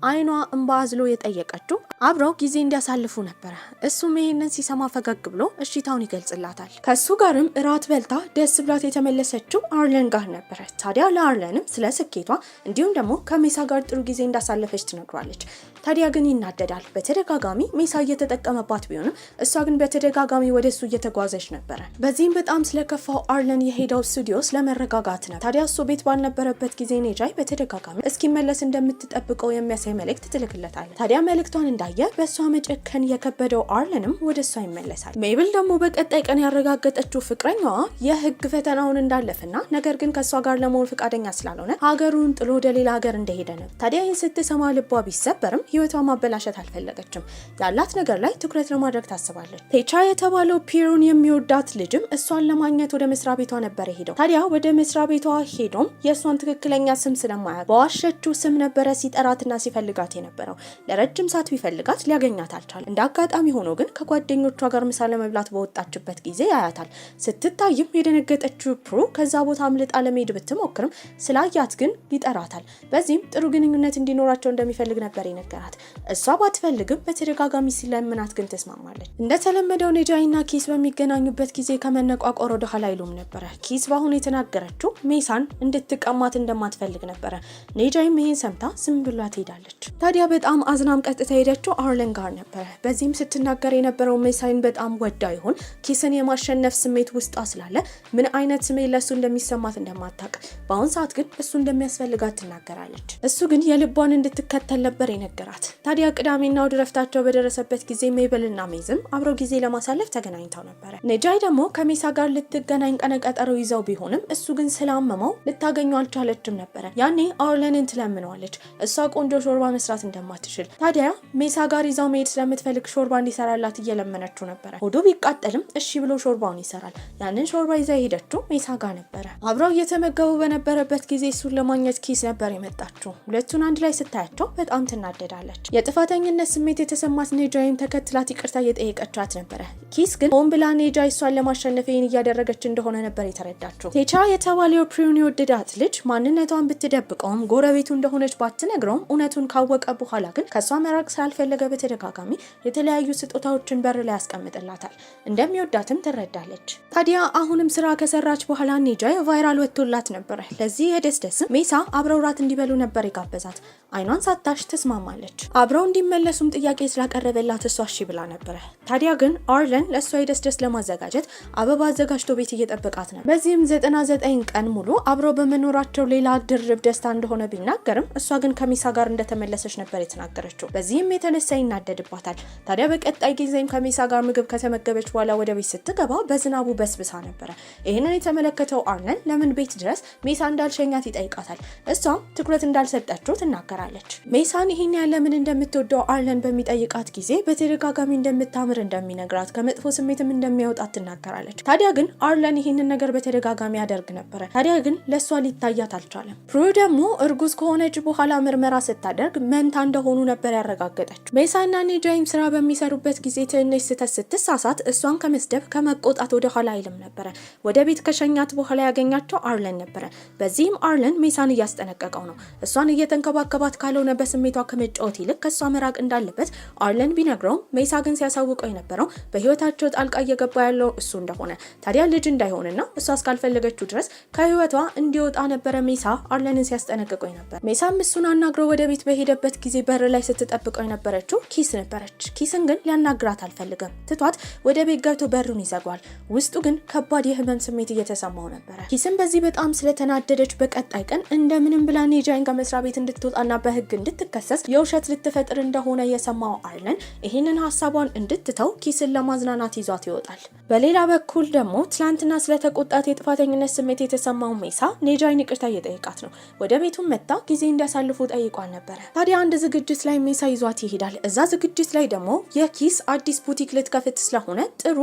አይኗ እንባ አዝሎ የጠየቀችው አብረው ጊዜ እንዲያሳልፉ ነበረ። እሱም ይህንን ሲሰማ ፈገግ ብሎ እሺታውን ይገልጽላታል። ከሱ ጋርም እራት በልታ ደስ ብላት የተመለሰችው አርለን ጋር ነበረ። ታዲያ ለአርለንም ስለ ስኬቷ እንዲሁም ደግሞ ከሜሳ ጋር ጥሩ ጊዜ እንዳሳለፈች ትነግሯለች። ታዲያ ግን ይናደዳል። በተደጋጋሚ ሜሳ እየተጠቀመባት ቢሆንም እሷ ግን በተደጋጋሚ ወደ እሱ እየተጓዘች ነበረ። በዚህም በጣም ስለከፋው አርለን የሄደው ስቱዲዮስ ለመረጋጋት ነው። ታዲያ እሱ ቤት ባልነበረበት ጊዜ ኔጃይ በተደጋጋሚ እስኪመለስ እንደምትጠብቀው የሚያሳይ መልእክት ትልክለታል። ታዲያ መልእክቷን እንዳየ በእሷ መጨከን የከበደው አርለንም ወደ እሷ ይመለሳል። ሜይብል ደግሞ በቀጣይ ቀን ያረጋገጠችው ፍቅረኛዋ የህግ ፈተናውን እንዳለፈና ነገር ግን ከእሷ ጋር ለመሆን ፈቃደኛ ስላልሆነ ሀገሩን ጥሎ ወደ ሌላ ሀገር እንደሄደ ነው። ታዲያ ይህን ስትሰማ ልቧ ቢሰበርም ህይወቷ ማበላሸት አልፈለገችም። ያላት ነገር ላይ ትኩረት ለማድረግ ታስባለች። ቴቻ የተባለው ፒሩን የሚወዳት ልጅም እሷን ለማግኘት ወደ መስሪያ ቤቷ ነበር ሄደው። ታዲያ ወደ መስሪያ ቤቷ ሄዶም የእሷን ትክክለኛ ስም ስለማያውቅ በዋሸችው ስም ነበረ ሲጠራትና ሲፈልጋት የነበረው። ለረጅም ሰዓት ቢፈልጋት ሊያገኛት አልቻለም። እንደ አጋጣሚ ሆኖ ግን ከጓደኞቿ ጋር ምሳ ለመብላት በወጣችበት ጊዜ ያያታል። ስትታይም የደነገጠችው ፕሩ ከዛ ቦታ አምልጣ ለመሄድ ብትሞክርም ስላያት ግን ይጠራታል። በዚህም ጥሩ ግንኙነት እንዲኖራቸው እንደሚፈልግ ነበር የነገራት። እሷ ባትፈልግም በተደጋጋሚ ሲለምናት ግን ተስማማለች። እንደተለመደው ኔጃይና ኪስ በሚገናኙበት ጊዜ ከመነቋቆር ወደ ኋላ አይሉም ነበረ። ኪስ በአሁኑ የተናገረችው ሜሳን እንድትቀማት እንደማትፈልግ ነበረ። ኔጃይም ይሄን ሰምታ ዝም ብላ ትሄዳለች። ታዲያ በጣም አዝናም ቀጥታ ሄደችው አርለን ጋር ነበረ። በዚህም ስትናገር የነበረው ሜሳይን በጣም ወዳ ይሆን ኪስን የማሸነፍ ስሜት ውስጧ ስላለ ምን አይነት ስሜት ለሱ እንደሚሰማት እንደማታውቅ፣ በአሁን ሰዓት ግን እሱ እንደሚያስፈልጋት ትናገራለች። እሱ ግን የልቧን እንድትከተል ነበር የነገራት። ታዲያ ቅዳሜና እሁድ ረፍታቸው በደረሰበት ጊዜ ሜይብልና ሜዝም አብረው ጊዜ ለማሳለፍ ተገናኝተው ነበረ። ኔጃይ ደግሞ ከሜሳ ጋር ልትገናኝ ቀነቀጠሮ ይዘው ቢሆንም እሱ ግን ስላመመው ልታገኘው አልቻለችም ነበረ። ያኔ አርለንን ትለምነዋለች እሷ ቆንጆ ሾርባ መስራት እንደማትችል። ታዲያ ሜሳ ጋር ይዛው መሄድ ስለምትፈልግ ሾርባ እንዲሰራላት እየለመነችው ነበረ። ሆዱ ቢቃጠልም እሺ ብሎ ሾርባውን ይሰራል። ያንን ሾርባ ይዛ ሄደችው ሜሳ ጋር ነበረ። አብረው እየተመገቡ በነበረበት ጊዜ እሱን ለማግኘት ኪስ ነበር የመጣችው። ሁለቱን አንድ ላይ ስታያቸው በጣም ትናደዳለች። የጥፋተኝነት ስሜት የተሰማት ኔጃይም ተከትላት ይቅርታ እየጠየቀቻት ነበረ። ኪስ ግን ሆን ብላ ኔጃይ እሷን ለማሸነፍ ይህን እያደረገች እንደሆነ ነበር የተረዳችው። ቴቻ የተባለው በጊዜው ፕሪውን የወደዳት ልጅ ማንነቷን ብትደብቀውም ጎረቤቱ እንደሆነች ባትነግረውም እውነቱን ካወቀ በኋላ ግን ከሷ መራቅ ስላልፈለገ በተደጋጋሚ የተለያዩ ስጦታዎችን በር ላይ ያስቀምጥላታል። እንደሚወዳትም ትረዳለች። ታዲያ አሁንም ስራ ከሰራች በኋላ ኔጃይ ቫይራል ወጥቶላት ነበር። ለዚህ የደስደስም ሜሳ አብረው ራት እንዲበሉ ነበር የጋበዛት። አይኗን ሳታሽ ተስማማለች። አብረው እንዲመለሱም ጥያቄ ስላቀረበላት እሷ እሺ ብላ ነበር። ታዲያ ግን አርለን ለእሷ የደስደስ ለማዘጋጀት አበባ አዘጋጅቶ ቤት እየጠበቃት ነበር። በዚህም 99 ቀን ሙሉ አብረው በመኖራቸው ሌላ ድርብ ደስታ እንደሆነ ቢናገርም እሷ ግን ከሜሳ ጋር እንደተመለሰች ነበር የተናገረችው። በዚህም የተነሳ ይናደድባታል። ታዲያ በቀጣይ ጊዜም ከሜሳ ጋር ምግብ ከተመገበች በኋላ ወደ ቤት ስትገባ በዝናቡ በስብሳ ነበር። ይህንን የተመለከተው አርለን ለምን ቤት ድረስ ሜሳ እንዳልሸኛት ይጠይቃታል። እሷም ትኩረት እንዳልሰጠችው ትናገራለች። ሜሳን ይህን ያለ ምን እንደምትወደው አርለን በሚጠይቃት ጊዜ በተደጋጋሚ እንደምታምር እንደሚነግራት ከመጥፎ ስሜትም እንደሚያወጣት ትናገራለች። ታዲያ ግን አርለን ይህንን ነገር በተደጋጋሚ ያደርግ ነበር። ታዲያ ግን ለሷ ሊታያት አልቻለም። ፕሩ ደግሞ እርጉዝ ከሆነች በኋላ ምርመራ ስታደርግ መንታ እንደሆኑ ነበር ያረጋገጠችው። ሜሳና ኔጃይም ስራ በሚሰሩበት ጊዜ ትንሽ ስህተት ስትሳሳት እሷን ከመስደብ ከመቆጣት ወደ ኋላ አይልም ነበር። ወደ ቤት ከሸኛት በኋላ ያገኛቸው አርለን ነበር። በዚህም አርለን ሜሳን እያስጠነቀቀው ነው። እሷን እየተንከባከባት ካልሆነ በስሜቷ ከመጫወት ይልቅ ከሷ መራቅ እንዳለበት አርለን ቢነግረውም ሜሳ ግን ሲያሳውቀው የነበረው በህይወታቸው ጣልቃ እየገባ ያለው እሱ እንደሆነ ታዲያ ልጅ እንዳይሆንና እሷ እስካልፈለገችው ድረስ ከህይወቷ እንዲወጣ ነበረ ሜሳ አርለንን ሲያስጠነቅቀው ነበር። ሜሳም እሱን አናግረው ወደ ቤት በሄደበት ጊዜ በር ላይ ስትጠብቀው የነበረችው ኪስ ነበረች። ኪስን ግን ሊያናግራት አልፈልግም ትቷት ወደ ቤት ገብቶ በሩን ይዘጋዋል። ውስጡ ግን ከባድ የህመም ስሜት እየተሰማው ነበር። ኪስን በዚህ በጣም ስለተናደደች በቀጣይ ቀን እንደምንም ብላ ኔጃይን ከመስሪያ ቤት እንድትወጣና በህግ እንድትከሰስ የውሸት ልትፈጥር እንደሆነ የሰማው አርለን ይህንን ሀሳቧን እንድትተው ኪስን ለማዝናናት ይዟት ይወጣል። በሌላ በኩል ደግሞ ትላንትና ስለተቆጣት የጥፋተኝነት ስሜት የተሰማው ሜሳ ኔጃይን ይቅርታ እየጠየቃት ነው። ወደ ቤቱም መጣ ጊዜ እንዲያሳልፉ ጠይቋል ነበር። ታዲያ አንድ ዝግጅት ላይ ሜሳ ይዟት ይሄዳል። እዛ ዝግጅት ላይ ደግሞ የኪስ አዲስ ቡቲክ ልትከፍት ስለሆነ ጥሩ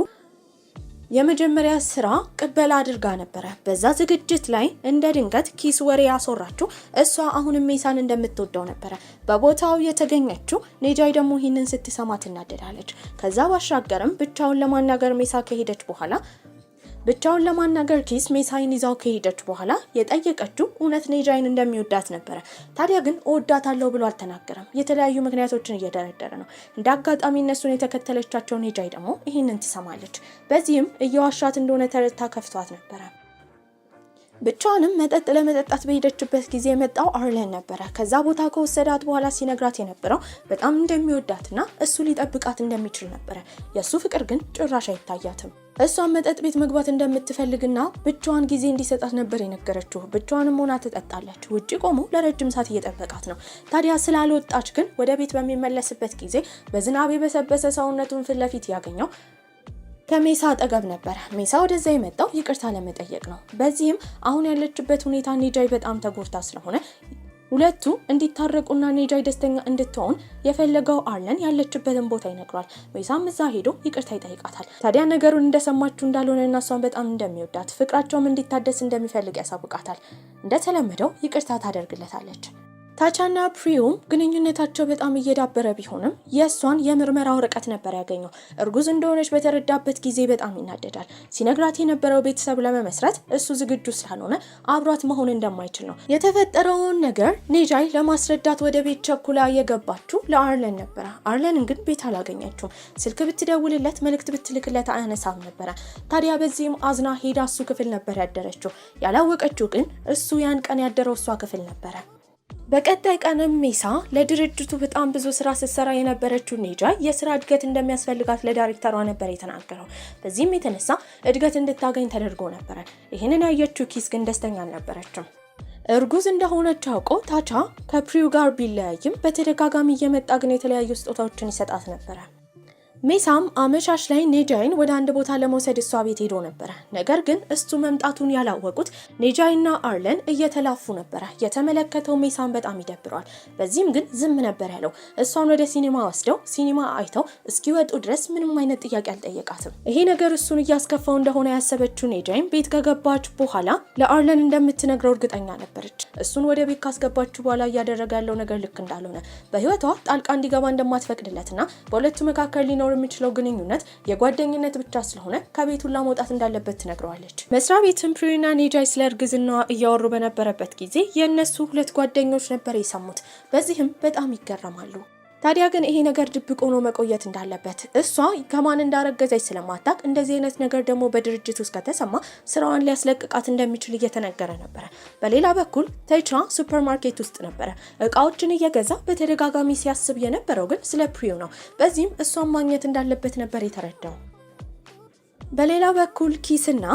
የመጀመሪያ ስራ ቅበላ አድርጋ ነበር። በዛ ዝግጅት ላይ እንደ ድንገት ኪስ ወሬ ያሶራችሁ እሷ አሁንም ሜሳን እንደምትወደው ነበር በቦታው የተገኘችው። ኔጃይ ደግሞ ይህንን ስትሰማ ትናደዳለች። ከዛ ባሻገርም ብቻውን ለማናገር ሜሳ ከሄደች በኋላ ኪስ ሜሳይን ይዛው ከሄደች በኋላ የጠየቀችው እውነት ኔጃይን እንደሚወዳት ነበር። ታዲያ ግን እወዳታለሁ ብሎ አልተናገረም። የተለያዩ ምክንያቶችን እየደረደረ ነው። እንደ አጋጣሚ እነሱን የተከተለቻቸው ኔጃይ ደግሞ ይህንን ትሰማለች። በዚህም እየዋሻት እንደሆነ ተረድታ ከፍቷት ነበር። ብቻውንም መጠጥ ለመጠጣት በሄደችበት ጊዜ የመጣው አርለን ነበር። ከዛ ቦታ ከወሰዳት በኋላ ሲነግራት የነበረው በጣም እንደሚወዳትና እሱ ሊጠብቃት እንደሚችል ነበር። የሱ ፍቅር ግን ጭራሽ አይታያትም። እሷን መጠጥ ቤት መግባት እንደምትፈልግና ብቻዋን ጊዜ እንዲሰጣት ነበር የነገረችው። ብቻዋንም ሆና ትጠጣለች። ውጪ ቆሞ ለረጅም ሰዓት እየጠበቃት ነው። ታዲያ ስላልወጣች ግን ወደ ቤት በሚመለስበት ጊዜ በዝናብ የበሰበሰ ሰውነቱን ፊት ለፊት ያገኘው ከሜሳ አጠገብ ነበር። ሜሳ ወደዛ የመጣው ይቅርታ ለመጠየቅ ነው። በዚህም አሁን ያለችበት ሁኔታ ኔጃይ በጣም ተጎድታ ስለሆነ ሁለቱ እንዲታረቁና ኔጃይ ደስተኛ እንድትሆን የፈለገው አርለን ያለችበትን ቦታ ይነግሯል። ሜሳም እዛ ሄዶ ይቅርታ ይጠይቃታል። ታዲያ ነገሩን እንደሰማችሁ እንዳልሆነና እሷን በጣም እንደሚወዳት ፍቅራቸውም እንዲታደስ እንደሚፈልግ ያሳውቃታል። እንደተለመደው ይቅርታ ታደርግለታለች። ታቻና ፕሪዩም ግንኙነታቸው በጣም እየዳበረ ቢሆንም የሷን የምርመራ ወረቀት ነበር ያገኘው። እርጉዝ እንደሆነች በተረዳበት ጊዜ በጣም ይናደዳል። ሲነግራት የነበረው ቤተሰብ ለመመስረት እሱ ዝግጁ ስላልሆነ አብሯት መሆን እንደማይችል ነው። የተፈጠረውን ነገር ኔጃይ ለማስረዳት ወደ ቤት ቸኩላ የገባችው ለአርለን ነበር። አርለንን ግን ቤት አላገኘችውም። ስልክ ብትደውልለት መልእክት ብትልክለት አያነሳም ነበር። ታዲያ በዚህም አዝና ሄዳ እሱ ክፍል ነበር ያደረችው። ያላወቀችው ግን እሱ ያን ቀን ያደረው እሷ ክፍል ነበር። በቀጣይ ቀንም ሜሳ ለድርጅቱ በጣም ብዙ ስራ ስትሰራ የነበረችው ኔጃይ የስራ እድገት እንደሚያስፈልጋት ለዳይሬክተሯ ነበር የተናገረው። በዚህም የተነሳ እድገት እንድታገኝ ተደርጎ ነበር። ይህንን ያየችው ኪስ ግን ደስተኛ አልነበረችም። እርጉዝ እንደሆነች አውቆ ታቻ ከፕሪው ጋር ቢለያይም በተደጋጋሚ እየመጣ ግን የተለያዩ ስጦታዎችን ይሰጣት ነበር። ሜሳም አመሻሽ ላይ ኔጃይን ወደ አንድ ቦታ ለመውሰድ እሷ ቤት ሄዶ ነበር። ነገር ግን እሱ መምጣቱን ያላወቁት ኔጃይና አርለን እየተላፉ ነበር። የተመለከተው ሜሳን በጣም ይደብረዋል። በዚህም ግን ዝም ነበር ያለው። እሷን ወደ ሲኒማ ወስደው ሲኒማ አይተው እስኪወጡ ድረስ ምንም አይነት ጥያቄ አልጠየቃትም። ይሄ ነገር እሱን እያስከፋው እንደሆነ ያሰበችው ኔጃይን ቤት ከገባች በኋላ ለአርለን እንደምትነግረው እርግጠኛ ነበረች። እሱን ወደ ቤት ካስገባች በኋላ እያደረገ ያለው ነገር ልክ እንዳልሆነ በህይወቷ ጣልቃ እንዲገባ እንደማትፈቅድለትና በሁለቱ መካከል ሊኖር የሚችለው ግንኙነት የጓደኝነት ብቻ ስለሆነ ከቤቱ ለመውጣት እንዳለበት ትነግረዋለች። መስሪያ ቤትም ፕሪዩና ኔጃይ ስለ እርግዝናዋ እያወሩ በነበረበት ጊዜ የእነሱ ሁለት ጓደኞች ነበር የሰሙት። በዚህም በጣም ይገረማሉ። ታዲያ ግን ይሄ ነገር ድብቅ ሆኖ መቆየት እንዳለበት እሷ ከማን እንዳረገዘች ስለማታውቅ እንደዚህ አይነት ነገር ደግሞ በድርጅት ውስጥ ከተሰማ ስራዋን ሊያስለቅቃት እንደሚችል እየተነገረ ነበረ። በሌላ በኩል ተይቻ ሱፐርማርኬት ውስጥ ነበረ እቃዎችን እየገዛ በተደጋጋሚ ሲያስብ የነበረው ግን ስለ ፕሪዩ ነው። በዚህም እሷን ማግኘት እንዳለበት ነበር የተረዳው። በሌላ በኩል ኪስና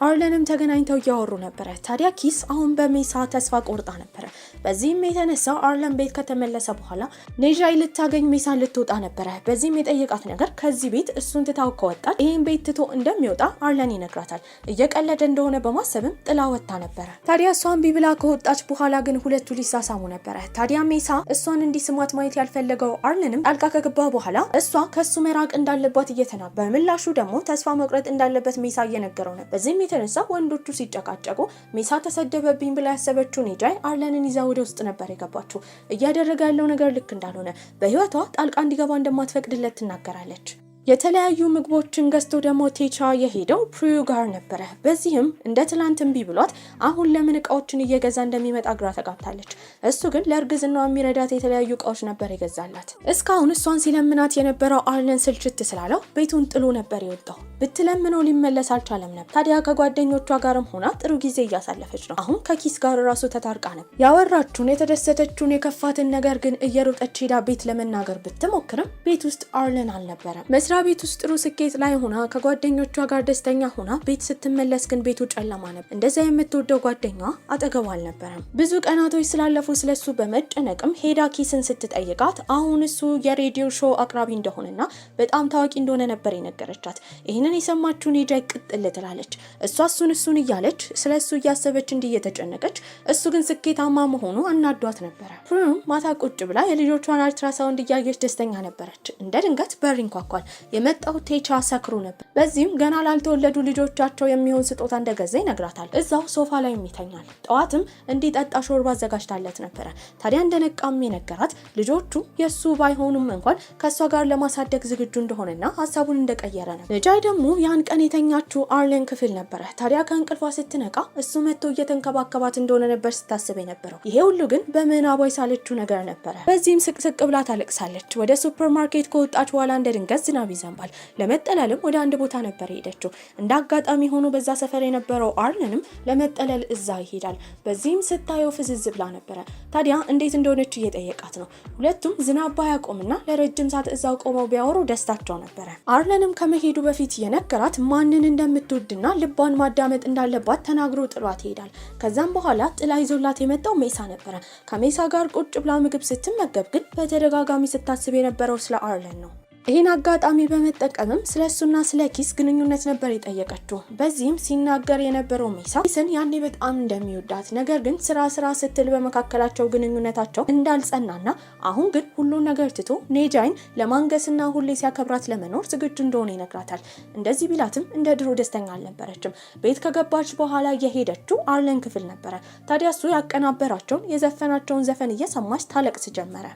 አርለንም ተገናኝተው እያወሩ ነበረ። ታዲያ ኪስ አሁን በሜሳ ተስፋ ቆርጣ ነበረ። በዚህም የተነሳ አርለን ቤት ከተመለሰ በኋላ ኔጃይ ልታገኝ ሜሳ ልትወጣ ነበረ። በዚህም የጠየቃት ነገር ከዚህ ቤት እሱን ትታው ከወጣች ይሄን ቤት ትቶ እንደሚወጣ አርለን ይነግራታል። እየቀለደ እንደሆነ በማሰብም ጥላ ወጣ ነበረ። ታዲያ እሷን ቢብላ ከወጣች በኋላ ግን ሁለቱ ሊሳሳሙ ነበረ። ታዲያ ሜሳ እሷን እንዲስማት ማየት ያልፈለገው አርለንም ጣልቃ ከገባ በኋላ እሷ ከሱ መራቅ እንዳለባት እየተናገረ በምላሹ ደግሞ ተስፋ መቁረጥ እንዳለበት ሜሳ እየነገረው ነበር። በዚህም የተነሳ ወንዶቹ ሲጨቃጨቁ ሜሳ ተሰደበብኝ ብላ ያሰበችው ኔጃይ አርለንን ይዛ ወደ ውስጥ ነበር የገባችው። እያደረገ ያለው ነገር ልክ እንዳልሆነ በህይወቷ ጣልቃ እንዲገባ እንደማትፈቅድለት ትናገራለች። የተለያዩ ምግቦችን ገዝቶ ደግሞ ቴቻ የሄደው ፕሪዩ ጋር ነበረ። በዚህም እንደ ትላንት እምቢ ብሏት አሁን ለምን እቃዎችን እየገዛ እንደሚመጣ ግራ ተጋብታለች። እሱ ግን ለእርግዝናዋ የሚረዳት የተለያዩ እቃዎች ነበር የገዛላት። እስካሁን እሷን ሲለምናት የነበረው አርለን ስልችት ስላለው ቤቱን ጥሎ ነበር የወጣው። ብትለምነው ሊመለስ አልቻለም ነበር። ታዲያ ከጓደኞቿ ጋርም ሆና ጥሩ ጊዜ እያሳለፈች ነው። አሁን ከኪስ ጋር ራሱ ተታርቃ ነበር። ያወራችውን የተደሰተችውን የከፋትን ነገር ግን እየሮጠች ሄዳ ቤት ለመናገር ብትሞክርም ቤት ውስጥ አርለን አልነበረም። መስሪያ ቤት ውስጥ ጥሩ ስኬት ላይ ሆና ከጓደኞቿ ጋር ደስተኛ ሆና ቤት ስትመለስ ግን ቤቱ ጨለማ ነበር። እንደዛ የምትወደው ጓደኛዋ አጠገቧ አልነበረም። ብዙ ቀናቶች ስላለፉ ስለሱ በመጨነቅም ሄዳ ኪስን ስትጠይቃት አሁን እሱ የሬዲዮ ሾው አቅራቢ እንደሆነና በጣም ታዋቂ እንደሆነ ነበር የነገረቻት። ይህንን የሰማችው ኔጃይ ቅጥል ትላለች። እሷ እሱን እያለች ስለሱ እያሰበች እንዲህ እየተጨነቀች እሱ ግን ስኬታማ መሆኑ አናዷት ነበረ። ፕሪዩም ማታ ቁጭ ብላ የልጆቿን አልትራሳውንድ እያየች ደስተኛ ነበረች። እንደ ድንገት በር ይንኳኳል። የመጣው ቴቻ ሰክሮ ነበር። በዚህም ገና ላልተወለዱ ልጆቻቸው የሚሆን ስጦታ እንደገዛ ይነግራታል። እዛው ሶፋ ላይ ይተኛል። ጠዋትም እንዲጠጣ ሾርባ አዘጋጅታለት ነበረ። ታዲያ እንደነቃም የነገራት ልጆቹ የሱ ባይሆኑም እንኳን ከሷ ጋር ለማሳደግ ዝግጁ እንደሆነና ሀሳቡን እንደቀየረ ነው። ኔጃይ ደግሞ ያን ቀን የተኛችው አርለን ክፍል ነበረ። ታዲያ ከእንቅልፏ ስትነቃ እሱ መጥቶ እየተንከባከባት እንደሆነ ነበር ስታስብ የነበረው። ይሄ ሁሉ ግን በምናቧ ሳለችው ነገር ነበረ። በዚህም ስቅስቅ ብላ ታለቅሳለች። ወደ ሱፐርማርኬት ከወጣች በኋላ እንደ ድንገት ዝናብ ይዘንባል። ለመጠለልም ወደ አንድ ቦታ ነበር የሄደችው። እንደ አጋጣሚ ሆኖ በዛ ሰፈር የነበረው አርለንም ለመጠለል እዛ ይሄዳል። በዚህም ስታየው ፍዝዝ ብላ ነበረ። ታዲያ እንዴት እንደሆነች እየጠየቃት ነው። ሁለቱም ዝናብ ባያቆምና ለረጅም ሰዓት እዛው ቆመው ቢያወሩ ደስታቸው ነበረ። አርለንም ከመሄዱ በፊት የነገራት ማንን እንደምትወድና ልቧን ማዳመጥ እንዳለባት ተናግሮ ጥሏት ይሄዳል። ከዛም በኋላ ጥላ ይዞላት የመጣው ሜሳ ነበረ። ከሜሳ ጋር ቁጭ ብላ ምግብ ስትመገብ ግን በተደጋጋሚ ስታስብ የነበረው ስለ አርለን ነው። ይህን አጋጣሚ በመጠቀምም ስለሱና ስለ ኪስ ግንኙነት ነበር የጠየቀችው። በዚህም ሲናገር የነበረው ሜሳ ኪስን ያኔ በጣም እንደሚወዳት ነገር ግን ስራ ስትል በመካከላቸው ግንኙነታቸው እንዳልጸናና አሁን ግን ሁሉን ነገር ትቶ ኔጃይን ለማንገስና ሁሌ ሲያከብራት ለመኖር ዝግጁ እንደሆነ ይነግራታል። እንደዚህ ቢላትም እንደ ድሮ ደስተኛ አልነበረችም። ቤት ከገባች በኋላ የሄደችው አርለን ክፍል ነበረ። ታዲያ እሱ ያቀናበራቸውን የዘፈናቸውን ዘፈን እየሰማች ታለቅስ ጀመረ።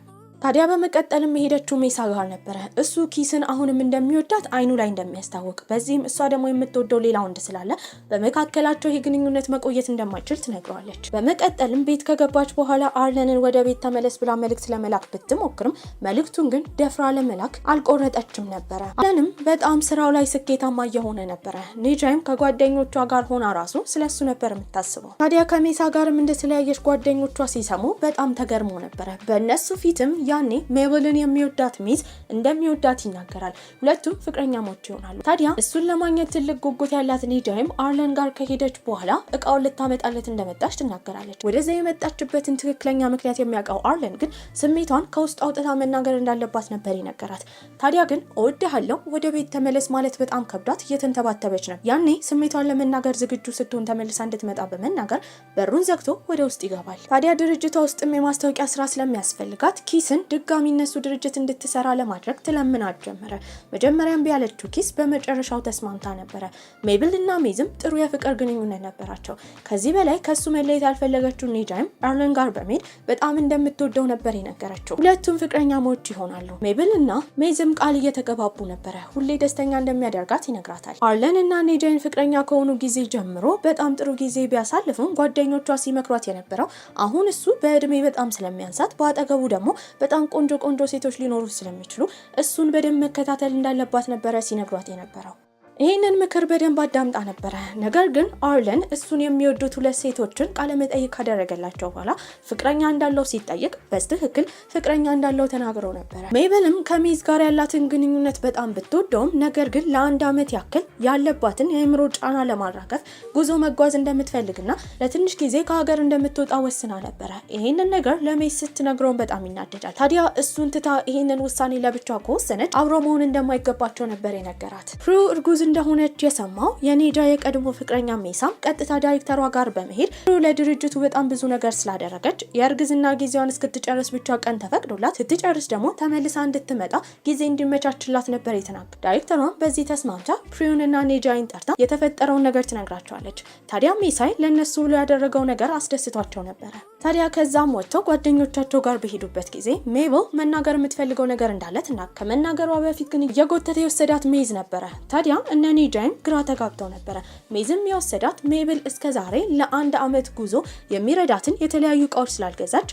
ታዲያ በመቀጠልም የሄደችው ሜሳ ጋር ነበረ። እሱ ኪስን አሁንም እንደሚወዳት አይኑ ላይ እንደሚያስታውቅ፣ በዚህም እሷ ደግሞ የምትወደው ሌላ ወንድ ስላለ በመካከላቸው ይሄ ግንኙነት መቆየት እንደማይችል ትነግረዋለች። በመቀጠልም ቤት ከገባች በኋላ አርለንን ወደ ቤት ተመለስ ብላ መልእክት ለመላክ ብትሞክርም መልእክቱን ግን ደፍራ ለመላክ አልቆረጠችም ነበረ። አርለንም በጣም ስራው ላይ ስኬታማ እየሆነ ነበረ። ኔጃይም ከጓደኞቿ ጋር ሆና ራሱ ስለሱ ነበር የምታስበው። ታዲያ ከሜሳ ጋርም እንደተለያየች ጓደኞቿ ሲሰሙ በጣም ተገርሞ ነበረ። በእነሱ ፊትም ያኔ ሜብልን የሚወዳት ሚዝ እንደሚወዳት ይናገራል። ሁለቱም ፍቅረኛሞች ይሆናሉ። ታዲያ እሱን ለማግኘት ትልቅ ጉጉት ያላት ኔጃይም አርለን ጋር ከሄደች በኋላ እቃውን ልታመጣለት እንደመጣች ትናገራለች። ወደዛ የመጣችበትን ትክክለኛ ምክንያት የሚያውቀው አርለን ግን ስሜቷን ከውስጥ አውጥታ መናገር እንዳለባት ነበር ይነገራት። ታዲያ ግን እወድሃለሁ ወደ ቤት ተመለስ ማለት በጣም ከብዷት እየተንተባተበች ነው። ያኔ ስሜቷን ለመናገር ዝግጁ ስትሆን ተመልሳ እንድትመጣ በመናገር በሩን ዘግቶ ወደ ውስጥ ይገባል። ታዲያ ድርጅቷ ውስጥም የማስታወቂያ ስራ ስለሚያስፈልጋት ኪስን ሜላትን ድጋሚ እነሱ ድርጅት እንድትሰራ ለማድረግ ትለምናት ጀመረ። መጀመሪያም ቢያለችው ኪስ በመጨረሻው ተስማምታ ነበረ። ሜብልና ሜዝም ጥሩ የፍቅር ግንኙነት ነበራቸው። ከዚህ በላይ ከሱ መለየት ያልፈለገችው ኔጃይም አርለን ጋር በመሄድ በጣም እንደምትወደው ነበር የነገረችው። ሁለቱም ፍቅረኛሞች ይሆናሉ። ሜብልና ሜዝም ቃል እየተገባቡ ነበረ። ሁሌ ደስተኛ እንደሚያደርጋት ይነግራታል። አርለን እና ኔጃይን ፍቅረኛ ከሆኑ ጊዜ ጀምሮ በጣም ጥሩ ጊዜ ቢያሳልፉም ጓደኞቿ ሲመክሯት የነበረው አሁን እሱ በእድሜ በጣም ስለሚያንሳት በአጠገቡ ደግሞ በጣም ቆንጆ ሴቶች ሊኖሩ ስለሚችሉ እሱን በደንብ መከታተል እንዳለባት ነበረ ሲነግሯት የነበረው። ይህንን ምክር በደንብ አዳምጣ ነበረ። ነገር ግን አርለን እሱን የሚወዱት ሁለት ሴቶችን ቃለ መጠይቅ ካደረገላቸው በኋላ ፍቅረኛ እንዳለው ሲጠይቅ በትክክል ፍቅረኛ እንዳለው ተናግሮ ነበረ። ሜብልም ከሜዝ ጋር ያላትን ግንኙነት በጣም ብትወደውም ነገር ግን ለአንድ ዓመት ያክል ያለባትን የአእምሮ ጫና ለማራገፍ ጉዞ መጓዝ እንደምትፈልግና ለትንሽ ጊዜ ከሀገር እንደምትወጣ ወስና ነበረ። ይህንን ነገር ለሜዝ ስትነግረውን በጣም ይናደዳል። ታዲያ እሱን ትታ ይህንን ውሳኔ ለብቻ ከወሰነች አብሮ መሆን እንደማይገባቸው ነበር የነገራት። ፍሩ እርጉዝ እንደሆነች የሰማው የኔጃ የቀድሞ ፍቅረኛ ሜሳም ቀጥታ ዳይሬክተሯ ጋር በመሄድ ለድርጅቱ በጣም ብዙ ነገር ስላደረገች የእርግዝና ጊዜዋን እስክትጨርስ ብቻ ቀን ተፈቅዶላት ስትጨርስ ደግሞ ተመልሳ እንድትመጣ ጊዜ እንዲመቻችላት ነበር የተናገረው። ዳይሬክተሯም በዚህ ተስማምታ ፍሪዩንና ኔጃይን ጠርታ የተፈጠረውን ነገር ትነግራቸዋለች። ታዲያ ሜሳይ ለነሱ ብሎ ያደረገው ነገር አስደስቷቸው ነበረ። ታዲያ ከዛም ወጥተው ጓደኞቻቸው ጋር በሄዱበት ጊዜ ሜብል መናገር የምትፈልገው ነገር እንዳለ ከመናገሯ በፊት ግን እየጎተተ የወሰዳት ሜዝ ነበረ። ታዲያ እነ ኔጃይም ግራ ተጋብተው ነበረ። ሜዝም የወሰዳት ሜብል እስከዛሬ ለአንድ ዓመት ጉዞ የሚረዳትን የተለያዩ እቃዎች ስላልገዛች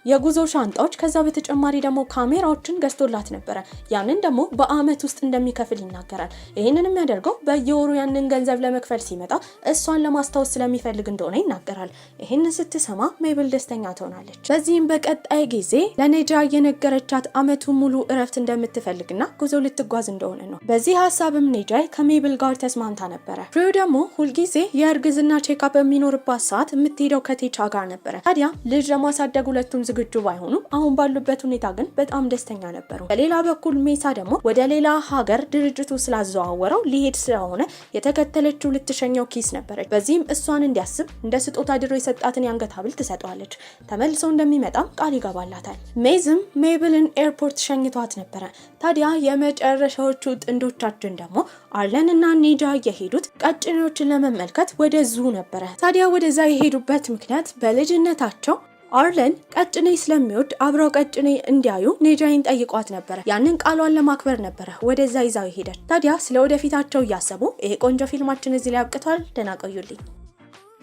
የጉዞ ሻንጣዎች ከዛ በተጨማሪ ደግሞ ካሜራዎችን ገዝቶላት ነበረ። ያንን ደግሞ በአመት ውስጥ እንደሚከፍል ይናገራል። ይህንን የሚያደርገው በየወሩ ያንን ገንዘብ ለመክፈል ሲመጣ እሷን ለማስታወስ ስለሚፈልግ እንደሆነ ይናገራል። ይህንን ስትሰማ ሜብል ደስተኛ ትሆናለች። በዚህም በቀጣይ ጊዜ ለኔጃ የነገረቻት አመቱን ሙሉ እረፍት እንደምትፈልግና ጉዞ ልትጓዝ እንደሆነ ነው። በዚህ ሀሳብም ኔጃ ከሜብል ጋር ተስማምታ ነበረ። ፍሬው ደግሞ ሁልጊዜ የእርግዝና ቼክአፕ በሚኖርባት ሰዓት የምትሄደው ከቴቻ ጋር ነበረ። ታዲያ ልጅ ለማሳደግ ሁለቱም ዝግጁ ባይሆኑም አሁን ባሉበት ሁኔታ ግን በጣም ደስተኛ ነበሩ። በሌላ በኩል ሜሳ ደግሞ ወደ ሌላ ሀገር ድርጅቱ ስላዘዋወረው ሊሄድ ስለሆነ የተከተለችው ልትሸኘው ኪስ ነበረች። በዚህም እሷን እንዲያስብ እንደ ስጦታ ድሮ የሰጣትን የአንገት ሐብል ትሰጠዋለች። ተመልሶ እንደሚመጣም ቃል ይገባላታል። ሜዝም ሜብልን ኤርፖርት ሸኝቷት ነበረ። ታዲያ የመጨረሻዎቹ ጥንዶቻችን ደግሞ አርለን እና ኔጃ የሄዱት ቀጭኔዎችን ለመመልከት ወደ ዙ ነበረ። ታዲያ ወደዛ የሄዱበት ምክንያት በልጅነታቸው አርለን ቀጭኔ ስለሚወድ አብረው ቀጭኔ እንዲያዩ ኔጃይን ጠይቋት ነበረ። ያንን ቃሏን ለማክበር ነበረ ወደዛ ይዛው ሄደች። ታዲያ ስለ ወደፊታቸው እያሰቡ ይሄ ቆንጆ ፊልማችን እዚህ ላይ አብቅቷል። ደህና ቆዩልኝ።